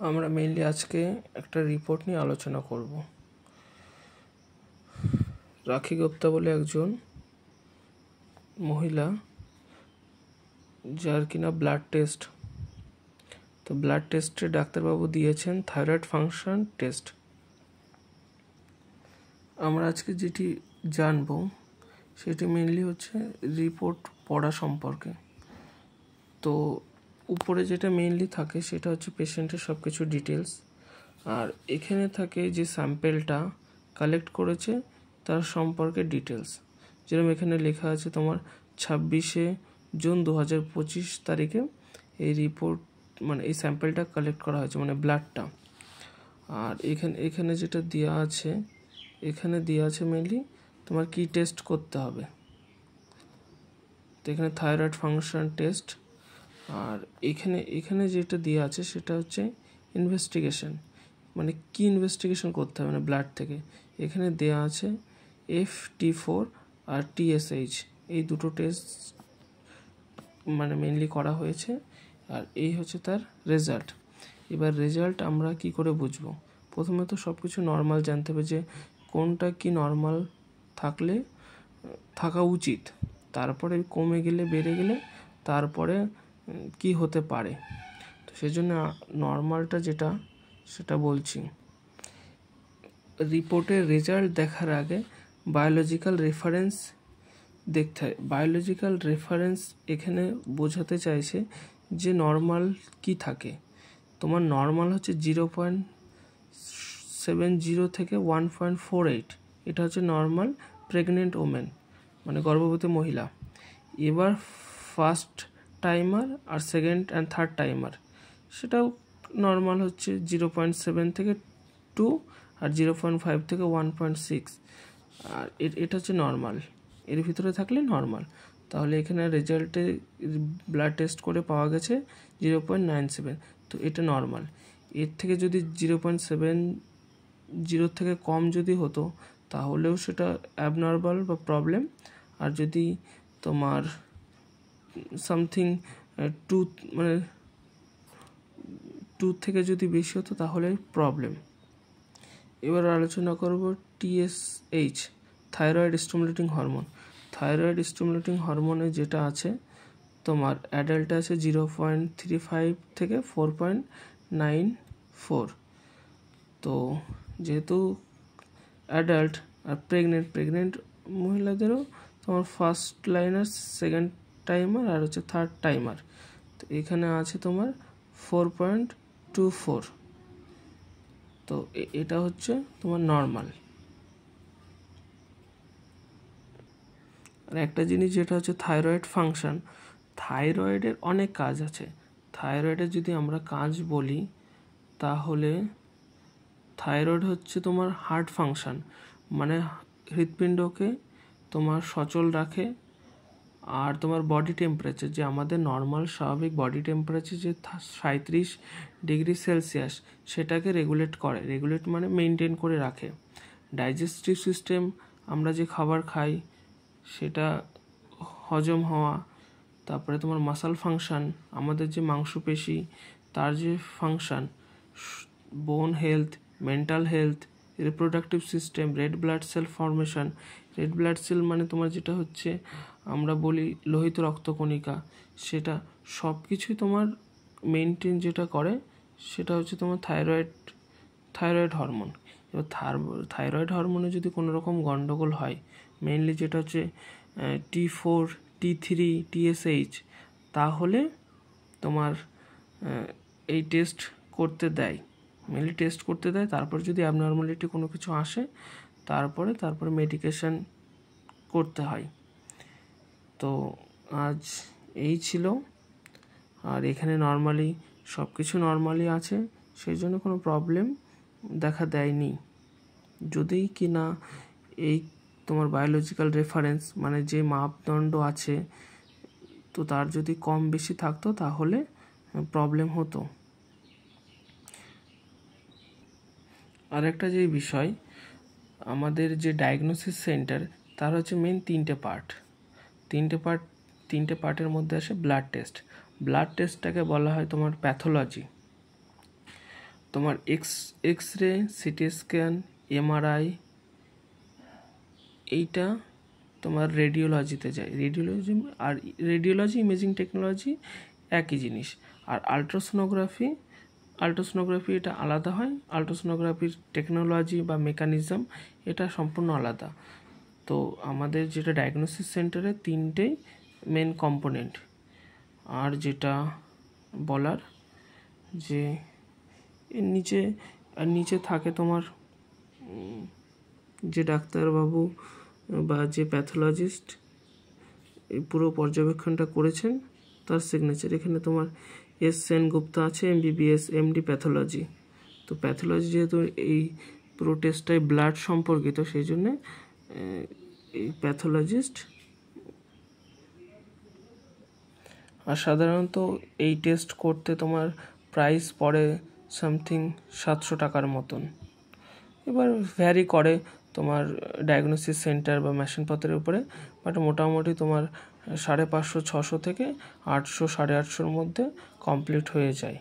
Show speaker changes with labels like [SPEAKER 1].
[SPEAKER 1] আমরা মেইনলি আজকে একটা রিপোর্ট নিয়ে আলোচনা করব। রাখি গুপ্তা বলে একজন মহিলা, যার কিনা ব্লাড টেস্ট, তো ব্লাড টেস্টে ডাক্তারবাবু দিয়েছেন থাইরয়েড ফাংশন টেস্ট। আমরা আজকে যেটি জানব সেটি মেইনলি হচ্ছে রিপোর্ট পড়া সম্পর্কে। তো উপরে যেটা মেইনলি থাকে সেটা হচ্ছে পেশেন্টের সব কিছু ডিটেলস, আর এখানে থাকে যে স্যাম্পেলটা কালেক্ট করেছে তার সম্পর্কে ডিটেলস। যেরকম এখানে লেখা আছে তোমার 26শে জুন 2025 তারিখে এই রিপোর্ট মানে এই স্যাম্পেলটা কালেক্ট করা হয়েছে, মানে ব্লাডটা। আর এখানে যেটা দেওয়া আছে, এখানে দেওয়া আছে মেনলি তোমার কি টেস্ট করতে হবে। তো এখানে থাইরয়েড ফাংশন টেস্ট, আর এখানে যেটা দেওয়া আছে সেটা হচ্ছে ইনভেস্টিগেশন, মানে কি ইনভেস্টিগেশন করতে হবে মানে ব্লাড থেকে। এখানে দেওয়া আছে FT4 আর TSH, এই দুটো টেস্ট মানে মেনলি করা হয়েছে, আর এই হচ্ছে তার রেজাল্ট। এবার রেজাল্ট আমরা কি করে বুঝবো? প্রথমে তো সব কিছু নর্মাল জানতে হবে, যে কোনটা কি নর্মাল থাকা উচিত, তারপরে কমে গেলে বেড়ে গেলে তারপরে কি হতে পারে। তো সেজন্য নর্মালটা যেটা সেটা বলছি। রিপোর্টের রেজাল্ট দেখার আগে বায়োলজিক্যাল রেফারেন্স দেখতে হয়। বায়োলজিক্যাল রেফারেন্স এখানে বোঝাতে চাইছে যে নর্মাল কি থাকে। তোমার নর্মাল হচ্ছে 0.70 থেকে 1.48, এটা হচ্ছে নর্মাল প্রেগনেন্ট ওমেন, মানে গর্ভবতী মহিলা। এবার ফার্স্ট টাইমার আর সেকেন্ড অ্যান্ড থার্ড টাইমার সেটাও নর্মাল হচ্ছে 0.7 থেকে 2 আর 0.5 থেকে 1.6, আর এটা হচ্ছে নর্মাল। এর ভিতরে থাকলে নর্মাল। তাহলে এখানে রেজাল্টে ব্লাড টেস্ট করে পাওয়া গেছে 0.97, তো এটা নর্মাল। এর থেকে যদি 0.70 থেকে কম যদি হতো তাহলেও সেটা অ্যাবনর্মাল বা প্রবলেম। আর যদি তোমার সামথিং 2 থেকে যদি বেশি হতো তাহলে প্রবলেম। এবার আলোচনা করব TSH, thyroid stimulating hormone. Thyroid stimulating হরমোনে যেটা আছে তোমার অ্যাডাল্টে আছে 0.35 থেকে 4.94। তো যেহেতু অ্যাডাল্ট আর প্রেগনেন্ট মহিলাদেরও তোমার ফার্স্ট লাইনার, সেকেন্ড টাইমার আর হচ্ছে থার্ড টাইমার। তো এখানে আছে তোমার 4.24। তো এটা হচ্ছে তোমার নর্মাল। আর একটা জিনিস যেটা হচ্ছে থাইরয়েড ফাংশন, থাইরয়েডের অনেক কাজ আছে। থাইরয়েডের যদি আমরা কাজ বলি তাহলে থাইরয়েড হচ্ছে তোমার হার্ট ফাংশন, মানে হৃৎপিণ্ডকে তোমার সচল রাখে। আর তোমার বডি টেম্পারেচার, যে আমাদের নর্মাল স্বাভাবিক বডি টেম্পারেচার যে 37°C, সেটাকে রেগুলেট মানে মেনটেন করে রাখে। ডাইজেস্টিভ সিস্টেম, আমরা যে খাবার খাই সেটা হজম হওয়া। তারপরে তোমার মাসল ফাংশন, আমাদের যে মাংসপেশি তার যে ফাংশন, বোন health, mental health, reproductive system, red blood cell formation. Red blood cell মানে তোমার যেটা হচ্ছে আমরা বলি লোহিত রক্তকণিকা, সেটা সব কিছুই তোমার মেনটেন যেটা করে সেটা হচ্ছে তোমার থাইরয়েড হরমোন। এবার থাইরয়েড হরমোনে যদি কোনো রকম গন্ডগোল হয়, মেইনলি যেটা হচ্ছে T4, T3, TSH, তাহলে তোমার এই টেস্ট করতে দেয়, মেইনলি টেস্ট করতে দেয়। তারপর যদি অ্যাবনর্মালিটি কোনো কিছু আসে তারপরে মেডিকেশন করতে হয়। তো আজ এই ছিল। আর এখানে নর্মালি সব কিছু নর্মালি আছে, সেই জন্য কোনো প্রবলেম দেখা দেয়নি। যদি কি না এই তোমার বায়োলজিক্যাল রেফারেন্স মানে যে মাপদণ্ড আছে, তো তার যদি কম বেশি থাকতো তাহলে প্রবলেম হতো। আর একটা যে বিষয়, আমাদের যে ডায়াগনোসিস সেন্টার তার হচ্ছে মেন তিনটে পার্টের মধ্যে আসে ব্লাড টেস্ট। ব্লাড টেস্টটাকে বলা হয় তোমার প্যাথোলজি। তোমার X ray, CT scan, MRI, এইটা তোমার রেডিওলজিতে যায়। রেডিওলজি ইমেজিং টেকনোলজি একই জিনিস। আর আলট্রাসোনোগ্রাফি এটা আলাদা হয়। আলট্রাসোনোগ্রাফির টেকনোলজি বা মেকানিজম এটা সম্পূর্ণ আলাদা। তো আমাদের যেটা ডায়াগনোসিস সেন্টারে 3টেই মেন কম্পোনেন্ট। আর যেটা বলার যে এর নিচে থাকে তোমার যে ডাক্তারবাবু বা যে প্যাথোলজিস্ট এই পুরো পর্যবেক্ষণটা করেছেন তার সিগনেচার। এখানে তোমার এস সেনগুপ্তা আছে, MBBS MD প্যাথোলজি। তো প্যাথোলজি যেহেতু এই পুরো টেস্টটাই ব্লাড সম্পর্কিত, সেই জন্যে এই প্যাথোলজিস্ট। আর সাধারণত এই টেস্ট করতে তোমার প্রাইস পড়ে সামথিং 700 টাকার মতন। এবার ভ্যারি করে তোমার ডায়াগনোসিস সেন্টার বা মেশিনপত্রের উপরে, বাট মোটামুটি তোমার 550-600 থেকে 800-850-র মধ্যে কমপ্লিট হয়ে যায়।